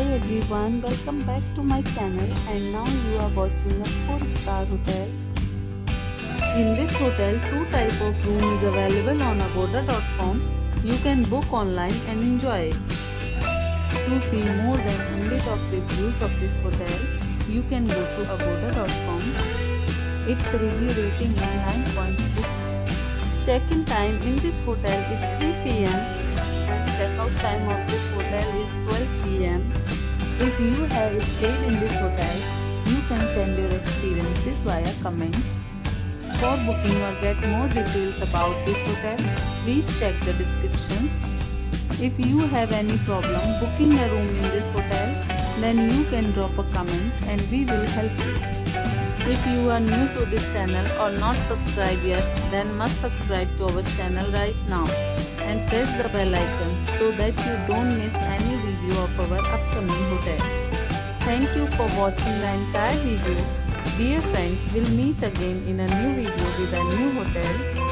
Hi everyone, welcome back to my channel and now you are watching a 4-star hotel. In this hotel, two type of room is available on agoda.com. You can book online and enjoy it. To see more than 100 of reviews of this hotel, you can go to agoda.com. Its review rating is 9.6. Check-in time in this hotel is 3 p.m. and check-out time of this hotel is 12 p.m. If you have stayed in this hotel, you can send your experiences via comments. For booking or get more details about this hotel, please check the description. If you have any problem booking a room in this hotel, then you can drop a comment and we will help you. If you are new to this channel or not subscribed yet, then must subscribe to our channel right now and press the bell icon so that you don't miss any video of our upcoming hotel. Thank you for watching the entire video. Dear friends, we'll meet again in a new video with a new hotel.